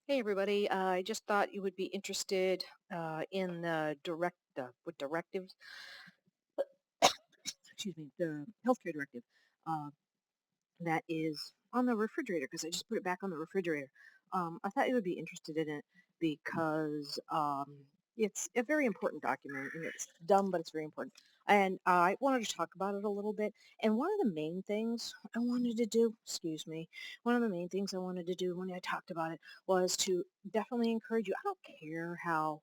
Hey everybody, I just thought you would be interested in the with directives, excuse me, the healthcare directive uh, that is on the refrigerator because I just put it back on the refrigerator. I thought you would be interested in it because it's a very important document and it's dumb, but it's very important. And I wanted to talk about it a little bit. And one of the main things I wanted to do, excuse me, one of the main things I wanted to do when I talked about it was to definitely encourage you. I don't care how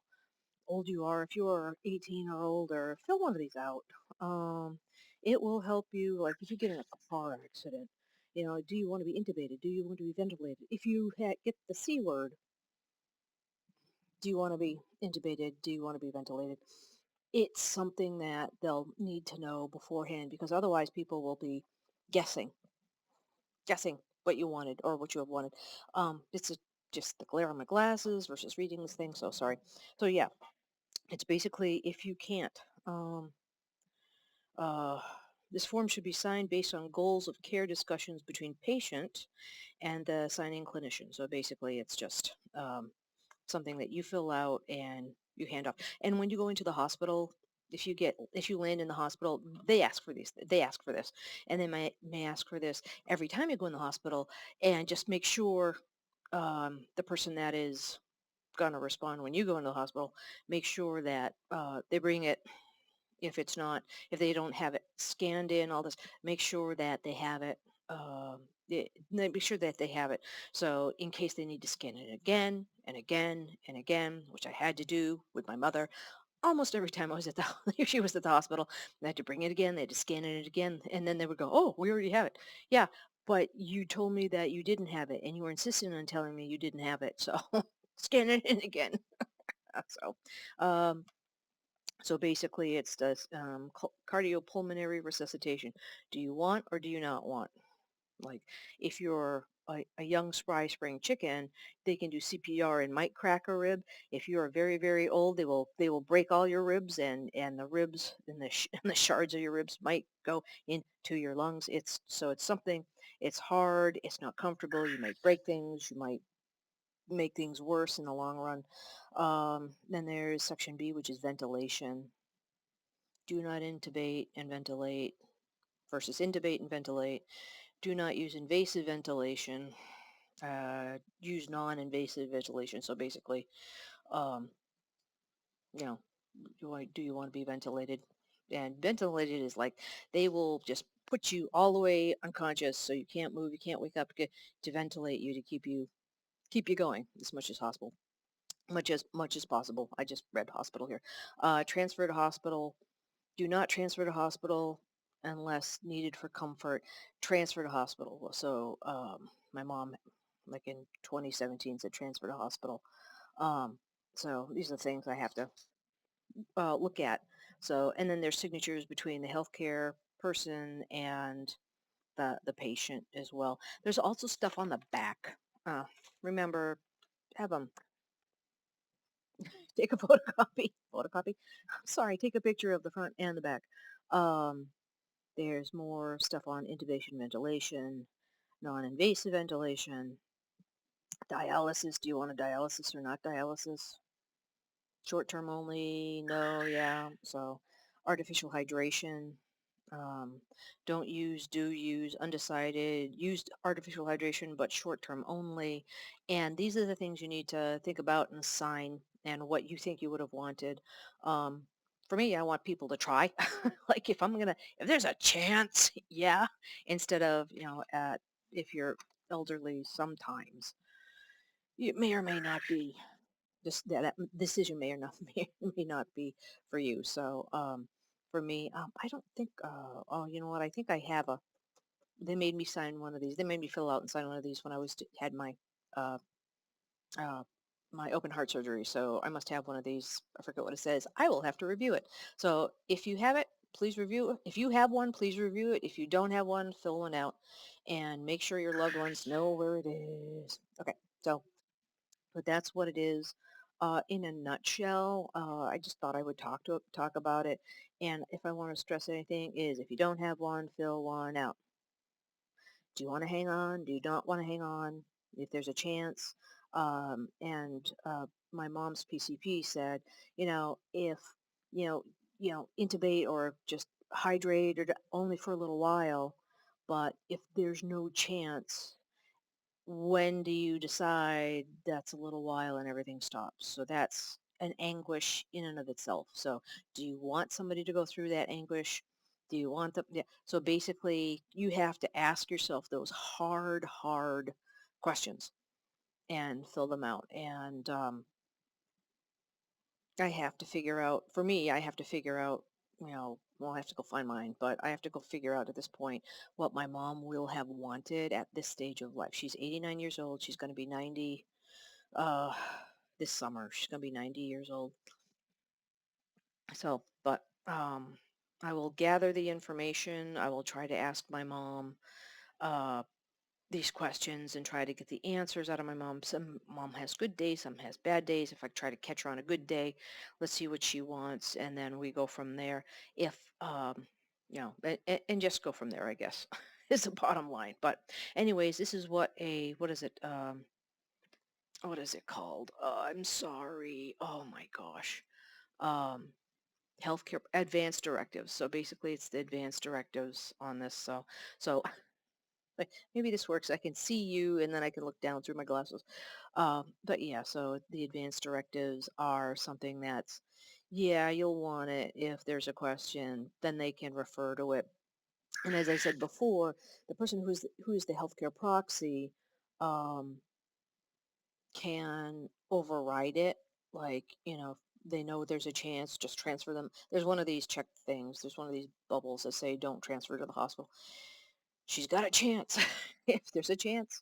old you are, if you are 18 or older, fill one of these out. Um, it will help you, like if you get in a car accident, do you want to be intubated? Do you want to be ventilated? If you get the C word, do you want to be intubated? Do you want to be ventilated? It's something that they'll need to know beforehand because otherwise people will be guessing, guessing what you wanted or what you have wanted. Just the glare on my glasses versus reading this thing. So sorry. So yeah, it's basically if you can't. Uh, this form should be signed based on goals of care discussions between patient and the signing clinician. So basically, it's just something that you fill out and you hand off. And when you go into the hospital, if you land in the hospital, they ask for these. They ask for this, and they may ask for this every time you go in the hospital. And just make sure the person that is going to respond when you go into the hospital, make sure that they bring it if they don't have it scanned in, all this, make sure that they have it. Make sure that they have it. So in case they need to scan it again and again and again, which I had to do with my mother almost every time I was at the she was at the hospital. They had to bring it again. They had to scan it again, and then they would go, "Oh, we already have it." Yeah, but you told me that you didn't have it, and you were insisting on telling me you didn't have it. So scan it in again. So, um, so basically, it's the cardiopulmonary resuscitation. Do you want or do you not want? Like, if you're a young spry spring chicken, they can do CPR and might crack a rib. If you are very, very old, they will break all your ribs and the ribs and and the shards of your ribs might go into your lungs. It's something. It's hard. It's not comfortable. You might break things. You might make things worse in the long run. Then there's section B, which is ventilation. Do not intubate and ventilate versus intubate and ventilate. Do not use invasive ventilation. Use non-invasive ventilation. So basically, um, you know, do you want to be ventilated? And ventilated is like they will just put you all the way unconscious, so you can't move, you can't wake up, to ventilate you to keep you going as much as possible. Much as possible. I just read hospital here. Transfer to hospital. Do not transfer to hospital unless needed for comfort. Transfer to hospital. So my mom, like in 2017, said transfer to hospital. Um, so these are the things I have to look at. So, and then there's signatures between the healthcare person and the patient as well. There's also stuff on the back. Remember, have them take a photocopy. Sorry, take a picture of the front and the back. Um, There's more stuff on intubation ventilation, non-invasive ventilation, dialysis. Do you want a dialysis or not dialysis? Short term only? No, yeah. So artificial hydration. Um, don't use, do use, undecided, used artificial hydration, but short term only. And these are the things you need to think about and sign and what you think you would have wanted. Um, for me, I want people to try. Like if there's a chance, yeah, instead of, if you're elderly, sometimes it may or may not be just that decision may or not may not be for you. So for me, I don't think. Oh, you know what? I think I have a. They made me sign one of these. They made me fill out and sign one of these when I had uh, uh, my open heart surgery. So I must have one of these. I forget what it says. I will have to review it. So if you have it, please review it. If you have one, please review it. If you don't have one, fill one out and make sure your loved ones know where it is. Okay. So but that's what it is. In a nutshell, I just thought I would talk about it. And if I want to stress anything is if you don't have one, fill one out. Do you want to hang on? Do you not want to hang on? If there's a chance. And my mom's PCP said, if you know, intubate or just hydrate or only for a little while, but if there's no chance, when do you decide that's a little while and everything stops? So that's an anguish in and of itself. So do you want somebody to go through that anguish? Do you want them? Yeah. So basically, you have to ask yourself those hard, hard questions and fill them out. And I have to figure out, for me, I have to figure out, well, I have to go find mine, but I have to go figure out at this point what my mom will have wanted at this stage of life. She's 89 years old. She's going to be 90 uh, this summer. She's going to be 90 years old. So, but I will gather the information. I will try to ask my mom uh, these questions and try to get the answers out of my mom. Some mom has good days, some has bad days. If I try to catch her on a good day, let's see what she wants, and then we go from there. If and just go from there, I guess, is the bottom line. But anyways, this is what is it? What is it called? I'm sorry. Oh my gosh. Um, Healthcare advanced directives. So basically, it's the advanced directives on this. So like, maybe this works. I can see you and then I can look down through my glasses. But yeah, so the advanced directives are something that's, yeah, you'll want it if there's a question, then they can refer to it. And as I said before, the person who's the healthcare proxy um, can override it. Like, they know there's a chance, just transfer them. There's one of these check things. There's one of these bubbles that say don't transfer to the hospital. She's got a chance if there's a chance.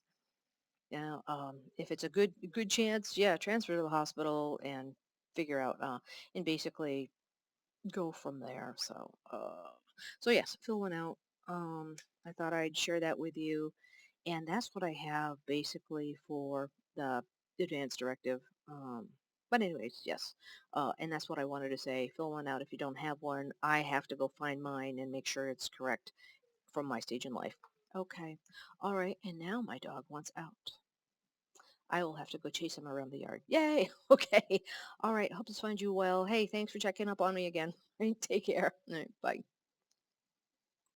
If it's a good chance, yeah, transfer to the hospital and figure out and basically go from there. So yes, fill one out. I thought I'd share that with you, and that's what I have basically for the advance directive. But anyways, yes, and that's what I wanted to say. Fill one out if you don't have one. I have to go find mine and make sure it's correct from my stage in life. Okay. All right. And now my dog wants out. I will have to go chase him around the yard. Yay! Okay. All right. Hope this finds you well. Hey, thanks for checking up on me again. Take care. All right, bye.